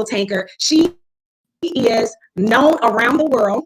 Tankard. She is known around the world.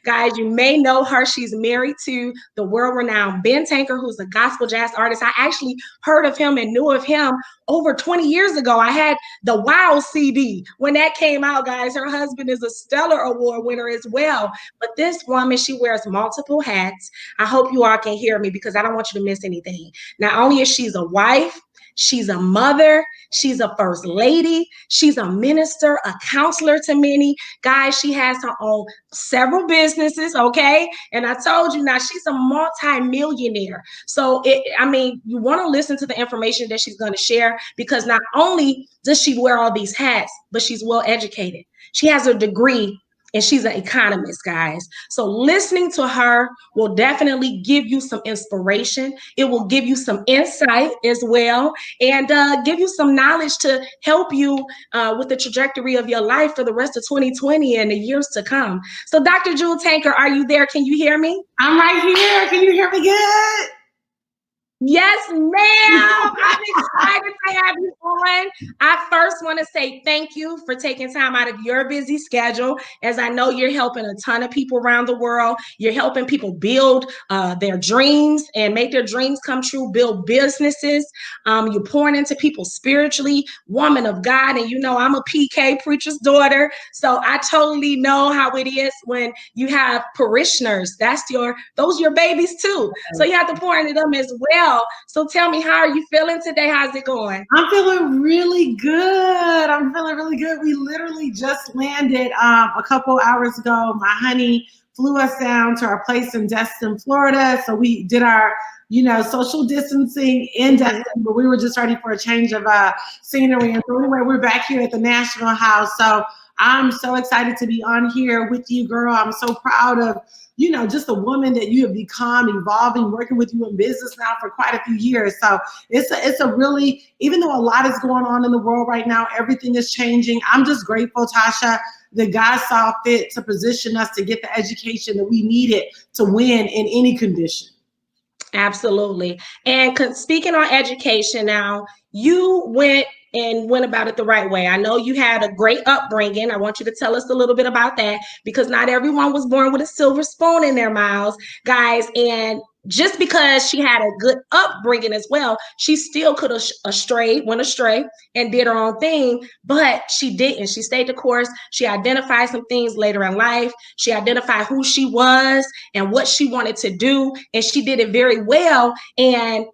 Guys, you may know her. She's married to the world-renowned Ben Tankard, who's a gospel jazz artist. I actually heard of him and knew of him over 20 years ago. I had the Wow CD when that came out, guys. Her husband is a Stellar Award winner as well. But this woman, she wears multiple hats. I hope you all can hear me because I don't want you to miss anything. Not only is she a wife, she's a mother, she's a first lady, she's a minister, a counselor to many. Guys, she has her own several businesses, okay? And I told you now she's a multi-millionaire. So you want to listen to the information that she's going to share because not only does she wear all these hats, but she's well educated. She has a degree and she's an economist, guys. So listening to her will definitely give you some inspiration. It will give you some insight as well, and give you some knowledge to help you with the trajectory of your life for the rest of 2020 and the years to come. So Dr. Jewel Tankard, are you there? Can you hear me? I'm right here. Can you hear me good? Yes, ma'am. I'm excited to have you on. I first want to say thank you for taking time out of your busy schedule, as I know you're helping a ton of people around the world. You're helping people build their dreams and make their dreams come true, build businesses. You're pouring into people spiritually, woman of God. And you know, I'm a PK, preacher's daughter. So I totally know how it is when you have parishioners. Those are your babies too. So you have to pour into them as well. So tell me, how are you feeling today? How's it going? I'm feeling really good. I'm feeling really good. We literally just landed a couple hours ago. My honey flew us down to our place in Destin, Florida. So we did our, social distancing in Destin, but we were just ready for a change of scenery. And so anyway, we're back here at the National House. So I'm so excited to be on here with you, girl. I'm so proud of just the woman that you have become, evolving, working with you in business now for quite a few years. So it's a really, even though a lot is going on in the world right now, everything is changing. I'm just grateful, Tasha, that God saw fit to position us to get the education that we needed to win in any condition. Absolutely. And speaking on education now, you went about it the right way. I know you had a great upbringing. I want you to tell us a little bit about that because not everyone was born with a silver spoon in their mouths, guys. And just because she had a good upbringing as well, she still could have went astray and did her own thing, but she didn't. She stayed the course. She identified some things later in life. She identified who she was and what she wanted to do, and she did it very well. And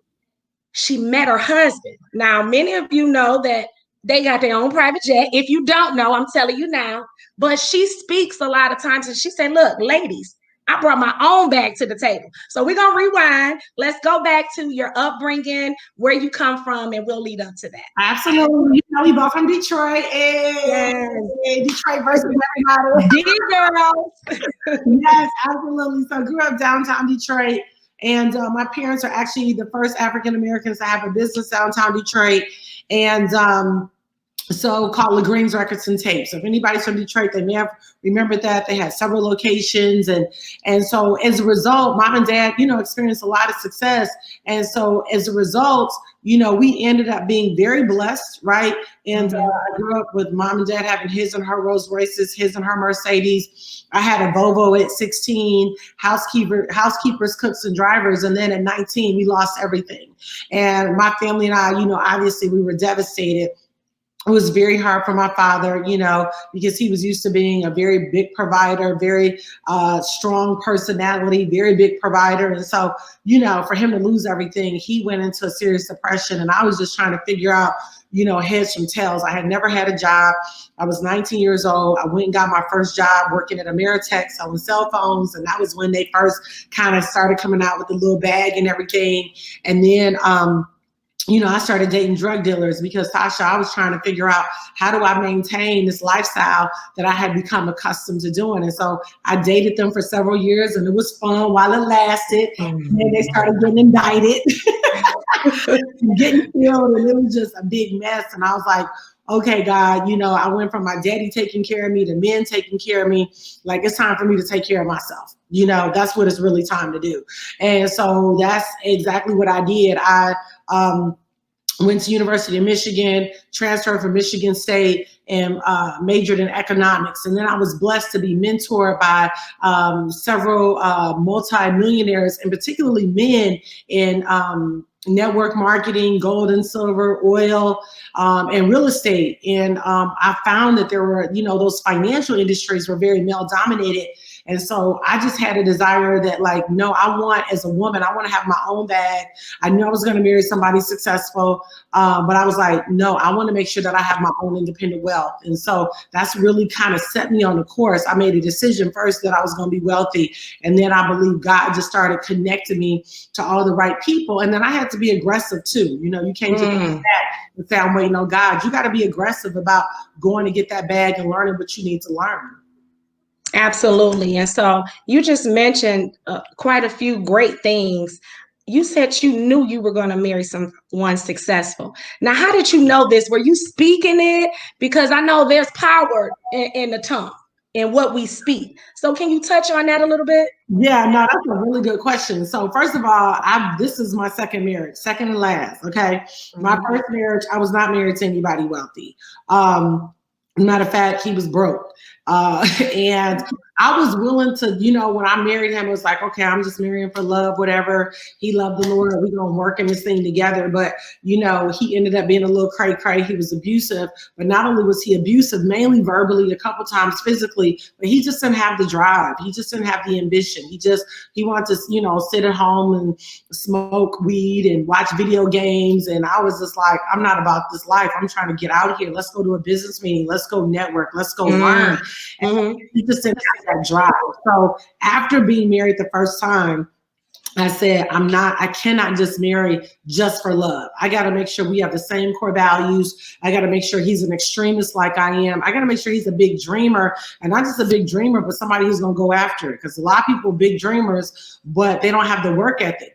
she met her husband. Now, many of you know that they got their own private jet. If you don't know, I'm telling you now. But she speaks a lot of times and she said, look, ladies, I brought my own bag to the table. So we're going to rewind. Let's go back to your upbringing, where you come from, and we'll lead up to that. Absolutely. We both from Detroit. Yes. Detroit versus everybody. Yes, absolutely. So I grew up downtown Detroit. And my parents are actually the first African Americans to have a business downtown Detroit, and so called LaGreen's Records and Tapes. So if anybody's from Detroit, they may have remembered that. They had several locations, and so as a result, mom and dad, experienced a lot of success. And so as a result, we ended up being very blessed, right? And I grew up with mom and dad having his and her Rolls Royces, his and her Mercedes. I had a Volvo at 16, housekeepers, cooks, and drivers. And then at 19, we lost everything. And my family and I, obviously we were devastated. It was very hard for my father, because he was used to being a very big provider, very strong personality, very big provider. And so, for him to lose everything, he went into a serious depression. And I was just trying to figure out, heads from tails. I had never had a job. I was 19 years old. I went and got my first job working at Ameritech selling cell phones. And that was when they first kind of started coming out with the little bag and everything. And then, I started dating drug dealers because, Tasha, I was trying to figure out how do I maintain this lifestyle that I had become accustomed to doing. And so I dated them for several years, and it was fun while it lasted. And then they started getting indicted, getting killed, and it was just a big mess. And I was like, okay, God, I went from my daddy taking care of me to men taking care of me. Like, it's time for me to take care of myself. That's what it's really time to do. And so that's exactly what I did. went to University of Michigan, transferred from Michigan State, and majored in economics. And then I was blessed to be mentored by several multi-millionaires, and particularly men in network marketing, gold and silver, oil, and real estate. And I found that there were, those financial industries were very male dominated. And so I just had a desire that, like, no, I want, as a woman, I want to have my own bag. I knew I was going to marry somebody successful, but I was like, no, I want to make sure that I have my own independent wealth. And so that's really kind of set me on the course. I made a decision first that I was going to be wealthy. And then I believe God just started connecting me to all the right people. And then I had to be aggressive too. You can't just do that and say, I'm waiting on God. You got to be aggressive about going to get that bag and learning what you need to learn. Absolutely. And so you just mentioned quite a few great things. You said you knew you were going to marry someone successful. Now, how did you know this? Were you speaking it? Because I know there's power in the tongue and what we speak. So can you touch on that a little bit? Yeah, no, that's a really good question. So first of all, this is my second marriage, second and last. Okay. My first marriage, I was not married to anybody wealthy. Matter of fact, he was broke. And I was willing to, when I married him, it was like, okay, I'm just marrying for love, whatever. He loved the Lord. We're going to work in this thing together. But, he ended up being a little cray-cray. He was abusive. But not only was he abusive, mainly verbally, a couple times physically, but he just didn't have the drive. He just didn't have the ambition. He wanted to, sit at home and smoke weed and watch video games. And I was just like, I'm not about this life. I'm trying to get out of here. Let's go to a business meeting. Let's go network. Let's go learn. And he just didn't have that drive. So after being married the first time, I said, I cannot just marry just for love. I got to make sure we have the same core values. I got to make sure he's an extremist like I am. I got to make sure he's a big dreamer, and not just a big dreamer, but somebody who's going to go after it. Because a lot of people are big dreamers, but they don't have the work ethic,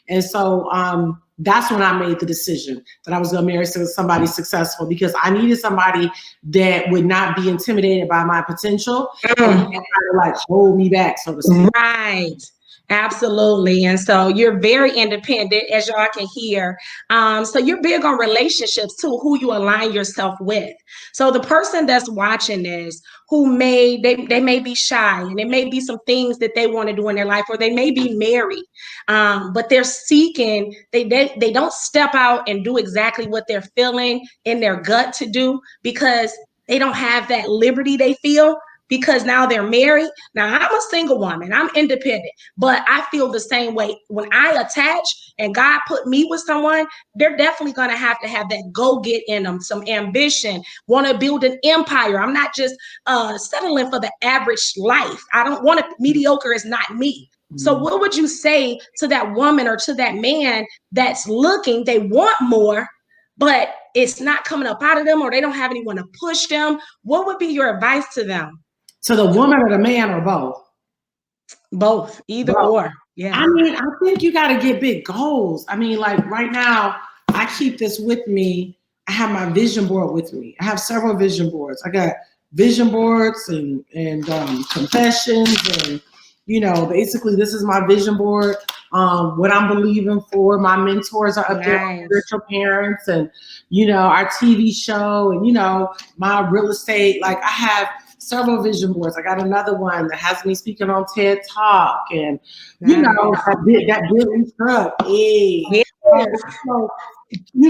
And so that's when I made the decision that I was going to marry somebody successful, because I needed somebody that would not be intimidated by my potential and kind of like hold me back, so to speak. Right. Absolutely. And so you're very independent, as y'all can hear. So you're big on relationships too, who you align yourself with. So the person that's watching this, they may be shy, and there may be some things that they want to do in their life, or they may be married, but they're seeking, they don't step out and do exactly what they're feeling in their gut to do, because they don't have that liberty they feel, because now they're married. Now, I'm a single woman, I'm independent, but I feel the same way. When I attach and God put me with someone, they're definitely going to have that go get in them, some ambition, want to build an empire. I'm not just settling for the average life. I don't want to, mediocre is not me. So what would you say to that woman or to that man that's looking, they want more, but it's not coming up out of them, or they don't have anyone to push them? What would be your advice to them? To the woman or the man, or both? Both, either or. Yeah. I mean, I think you got to get big goals. I mean, like right now, I keep this with me. I have my vision board with me. I have several vision boards. I got vision boards and confessions, and basically this is my vision board. What I'm believing for. My mentors are up there, spiritual parents, and our TV show, and my real estate. Like, I have several vision boards. I got another one that has me speaking on TED Talk, and that Bentley truck. Hey. So,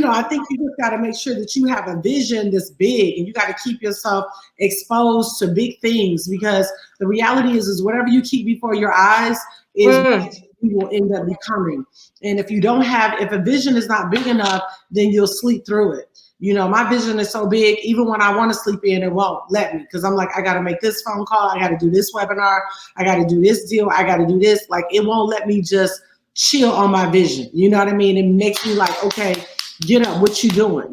I think you just got to make sure that you have a vision this big, and you got to keep yourself exposed to big things, because the reality is whatever you keep before your eyes is what you will end up becoming. And if a vision is not big enough, then you'll sleep through it. My vision is so big, even when I want to sleep in, it won't let me, because I'm like, I got to make this phone call. I got to do this webinar. I got to do this deal. I got to do this. Like, it won't let me just chill on my vision. You know what I mean? It makes me like, okay, get up, what you doing?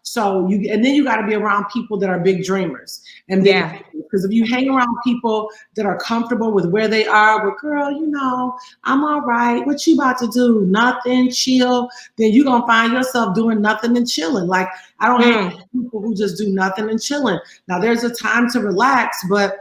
So and then you got to be around people that are big dreamers. And because if you hang around people that are comfortable with where they are, well, girl, I'm all right. What you about to do? Nothing, chill. Then you're going to find yourself doing nothing and chilling. Like, I don't hate people who just do nothing and chilling. Now, there's a time to relax, but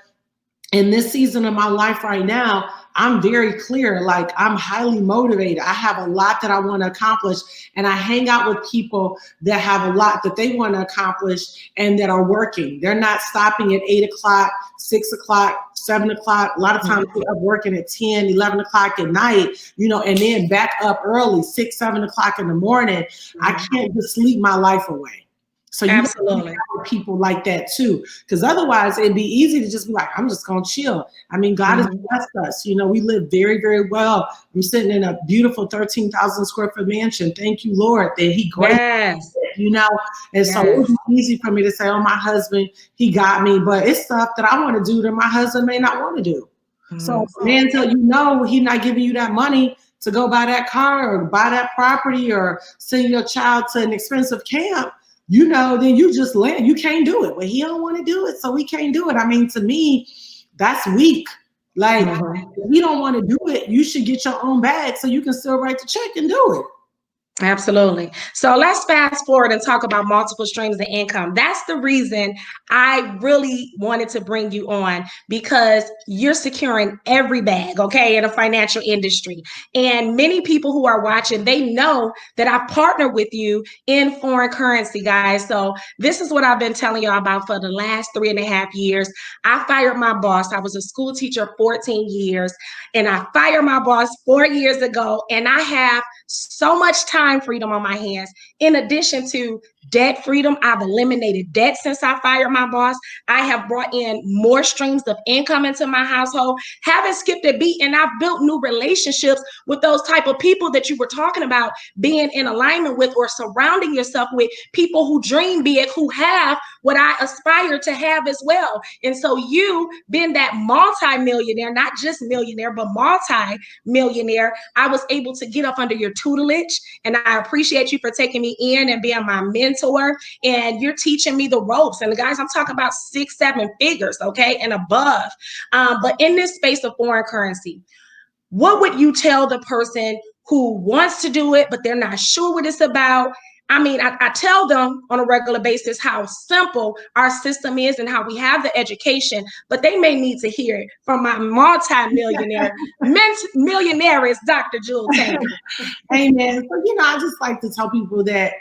in this season of my life right now, I'm very clear, like I'm highly motivated. I have a lot that I want to accomplish, and I hang out with people that have a lot that they want to accomplish and that are working. They're not stopping at 8 o'clock, 6 o'clock, 7 o'clock. A lot of times they're up working at 10, 11 o'clock at night, you know, and then back up early, 6, 7 o'clock in the morning. I can't just sleep my life away. So you Absolutely. have people like that too, because otherwise it'd be easy to just be like, I'm just gonna chill. I mean, God has blessed us. You know, we live very, very well. I'm sitting in a beautiful 13,000 square foot mansion. Thank you, Lord, that He graced us, you know. And so it's easy for me to say, oh, my husband, he got me, but it's stuff that I want to do that my husband may not want to do. So man, till you know He's not giving you that money to go buy that car or buy that property or send your child to an expensive camp, you know, then you just land. You can't do it. Well, he don't want to do it, so we can't do it. I mean, to me, that's weak. Like, if you don't want to do it, you should get your own bag so you can still write the check and do it. Absolutely. So let's fast forward and talk about multiple streams of income. That's the reason I really wanted to bring you on, because you're securing every bag, okay, in a financial industry. And many people who are watching, they know that I partner with you in foreign currency, guys. So this is what I've been telling y'all about for the last 3.5 years. I fired my boss. I was a school teacher 14 years, and I fired my boss 4 years ago, and I have so much time freedom on my hands. In addition to debt freedom, I've eliminated debt since I fired my boss. I have brought in more streams of income into my household, haven't skipped a beat, and I've built new relationships with those type of people that you were talking about, being in alignment with or surrounding yourself with people who dream big, who have what I aspire to have as well. And so you being that multi-millionaire, not just millionaire, but multi-millionaire, I was able to get up under your tutelage, and I appreciate you for taking me in and being my mentor, and you're teaching me the ropes. And guys, I'm talking about 6, 7 figures, okay, and above. But in this space of foreign currency, what would you tell the person who wants to do it, but they're not sure what it's about? I mean, I tell them on a regular basis how simple our system is and how we have the education, but they may need to hear it from my multi-millionaire, millionairess, Dr. Jewel Tankard. Amen. So, you know, I just like to tell people that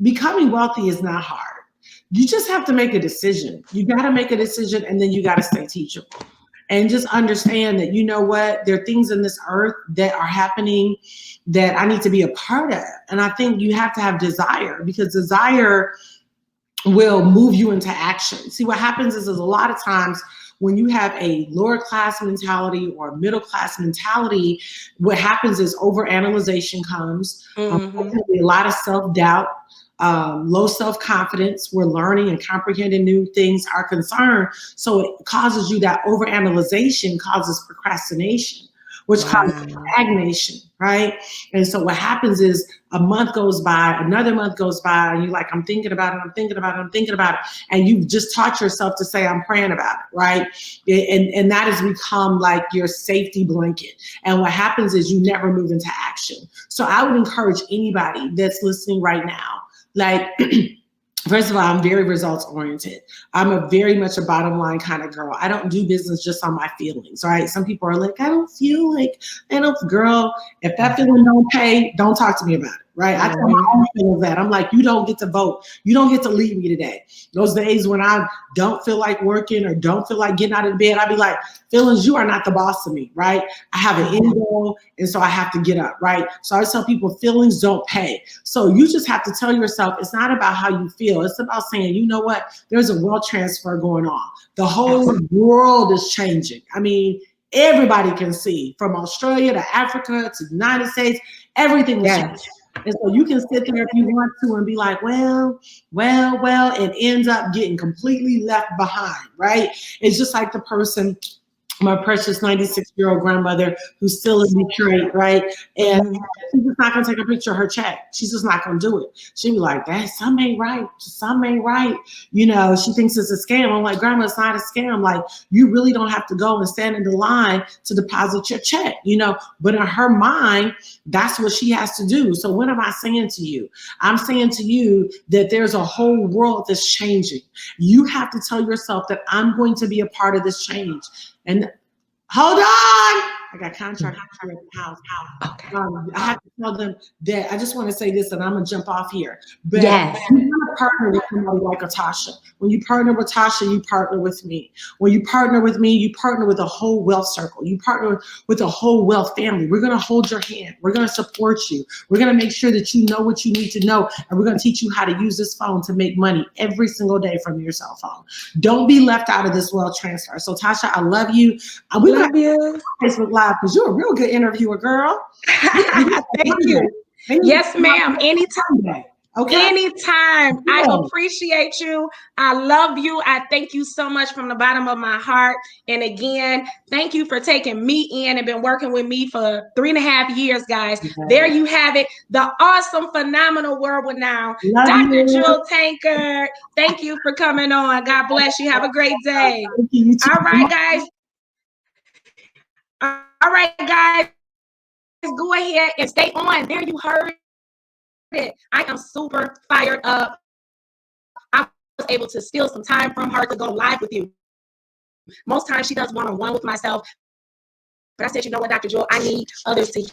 becoming wealthy is not hard. You just have to make a decision. You got to make a decision, and then you got to stay teachable. And just understand that, you know what, there are things in this earth that are happening that I need to be a part of. And I think you have to have desire, because desire will move you into action. See, what happens is a lot of times when you have a lower class mentality or a middle class mentality, what happens is overanalyzation comes, a lot of self-doubt, low self-confidence. We're learning and comprehending new things are concerned. So it causes you, that overanalyzation causes procrastination, which causes stagnation, right? And so what happens is a month goes by, another month goes by, and you're like, I'm thinking about it, I'm thinking about it, I'm thinking about it. And you've just taught yourself to say, I'm praying about it, right? And that has become like your safety blanket. And what happens is you never move into action. So I would encourage anybody that's listening right now, like, first of all, I'm very results oriented. I'm a very much a bottom line kind of girl. I don't do business just on my feelings, right? Some people are like, I don't feel like, girl, if that feeling don't pay, don't talk to me about it, right? I tell my own feelings that. I'm like, you don't get to vote. You don't get to lead me today. Those days when I don't feel like working or don't feel like getting out of bed, I'd be like, feelings, you are not the boss of me, right? I have an end goal, and so I have to get up, right? So I tell people, feelings don't pay. So you just have to tell yourself, it's not about how you feel. It's about saying, you know what? There's a wealth transfer going on. The whole world is changing. I mean, everybody can see, from Australia to Africa to the United States, everything is changing. And so you can sit there if you want to and be like, well, and ends up getting completely left behind, right? It's just like the person, my precious 96-year-old grandmother who's still in Detroit, right? And she's just not gonna take a picture of her check. She's just not gonna do it. She'll be like, that something ain't right. Something ain't right. You know, she thinks it's a scam. I'm like, Grandma, it's not a scam. Like, you really don't have to go and stand in the line to deposit your check, you know? But in her mind, that's what she has to do. So what am I saying to you? I'm saying to you that there's a whole world that's changing. You have to tell yourself that I'm going to be a part of this change. And hold on. I got contractors here at the house. Okay. I have to tell them that I just want to say this, and I'm gonna jump off here. But Yes. you want to partner with somebody like a Tasha. When you partner with Tasha, you partner with me. When you partner with me, you partner with a whole wealth circle. You partner with a whole wealth family. We're gonna hold your hand. We're gonna support you. We're gonna make sure that you know what you need to know, and we're gonna teach you how to use this phone to make money every single day from your cell phone. Don't be left out of this wealth transfer. So Tasha, I love you. We Love you. Facebook Live because you're a real good interviewer, girl. Thank you. Yes, ma'am. Anytime. Okay. Anytime. I appreciate you. I love you. I thank you so much from the bottom of my heart. And again, thank you for taking me in and been working with me for 3.5 years, guys. There you have it. The awesome, phenomenal world now. Dr. Jewel Tankard. Thank you for coming on. God bless you. Have a great day. All right, guys. All right, guys. Go ahead and stay on. There you heard it. I am super fired up. I was able to steal some time from her to go live with you. Most times she does one-on-one with myself. But I said, you know what, Dr. Jewel, I need others to